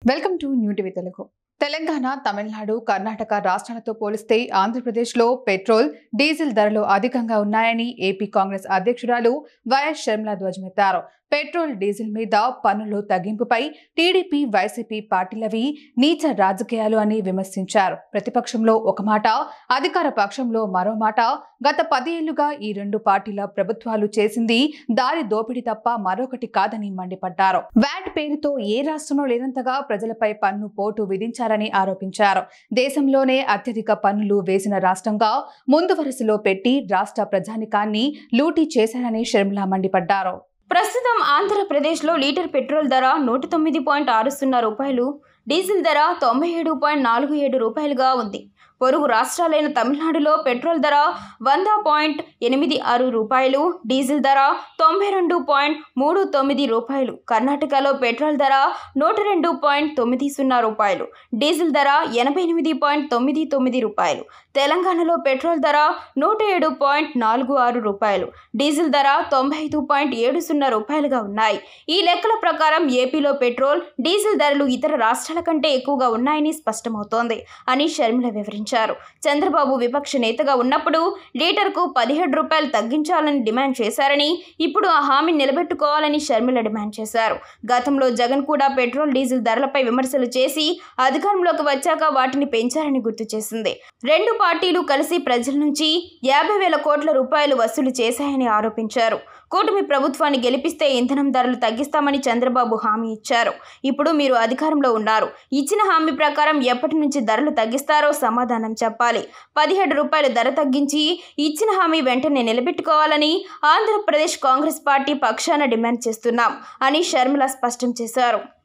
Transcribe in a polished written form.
Welcome to new TV Telugu. Telangana, Tamil Nadu, Karnataka రాష్ట్రాలతో పోలిస్తే ఆంధ్రప్రదేశ్లో పెట్రోల్, డీజిల్ ధరలు అధికంగా ఉన్నాయని ఏపీ కాంగ్రెస్ అధ్యక్షురాలు వైఎస్ షర్మిల ధ్వజమెత్తారు. పెట్రోల్, డీజిల్ మీద పన్నులు తగ్గింపుపై టీడీపీ, వైసీపీ పార్టీలవి నీచ రాజకీయాలు అని విమర్శించారు. ప్రతిపక్షంలో ఒక మాట, అధికార పక్షంలో మరో మాట. గత 10 ఏళ్లుగా ఈ రెండు పార్టీల ప్రభుత్వాలు చేసింది దారి దోపిడీ తప్ప మరొకటి కాదని మండిపడ్డారు. వ్యాట్ పేరుతో ఏ రాష్ట్రంలో లేనంతగా ప్రజలపై పన్ను పోటు విధించారని ఆరోపించారు. దేశంలోనే అత్యధిక పన్నులు వేసిన రాష్ట్రంగా ముందు వరుసలో పెట్టి రాష్ట్ర ప్రజానికాన్ని లూటీ చేశారని షర్మిల మండిపడ్డారు. ప్రస్తుతం ఆంధ్రప్రదేశ్లో లీటర్ పెట్రోల్ ధర 109.60 రూపాయలు, డీజిల్ ధర 97.47 రూపాయలుగా ఉంది. పొరుగు రాష్ట్రాలైన తమిళనాడులో పెట్రోల్ ధర 100.86 రూపాయలు, డీజిల్ ధర 92.39 రూపాయలు. కర్ణాటకలో పెట్రోల్ ధర 102.90 రూపాయలు, డీజిల్ ధర 88.99 రూపాయలు. తెలంగాణలో పెట్రోల్ ధర 107.46 రూపాయలు, డీజిల్ ధర 95.70 రూపాయలుగా ఉన్నాయి. ఈ లెక్కల ప్రకారం ఏపీలో పెట్రోల్, డీజిల్ ధరలు ఇతర రాష్ట్రాల కంటే ఎక్కువగా ఉన్నాయని స్పష్టమవుతోంది అని షర్మిల వివరించారు. చంద్రబాబు విపక్ష నేతగా ఉన్నప్పుడు లీటర్కు 17 రూపాయలు తగ్గించాలని డిమాండ్ చేశారని, ఇప్పుడు ఆ హామీని నిలబెట్టుకోవాలని షర్మిల డిమాండ్ చేశారు. గతంలో జగన్ కూడా పెట్రోల్, డీజిల్ ధరలపై విమర్శలు చేసి అధికారంలోకి వచ్చాక వాటిని పెంచారని గుర్తు చేసింది. రెండు పార్టీలు కలిసి ప్రజల నుంచి 50,000 కోట్ల రూపాయలు వసూలు చేశాయని ఆరోపించారు. కూటమి ప్రభుత్వాన్ని గెలిపిస్తే ఇంధనం ధరలు తగ్గిస్తామని చంద్రబాబు హామీ ఇచ్చారు. ఇప్పుడు మీరు అధికారంలో ఉన్నారు. ఇచ్చిన హామీ ప్రకారం ఎప్పటి నుంచి ధరలు తగ్గిస్తారో సమాధానం చెప్పాలి. 17 రూపాయలు ధర తగ్గించి ఇచ్చిన హామీ వెంటనే నిలబెట్టుకోవాలని ఆంధ్రప్రదేశ్ కాంగ్రెస్ పార్టీ పక్షాన డిమాండ్ చేస్తున్నాం అని షర్మిల స్పష్టం చేశారు.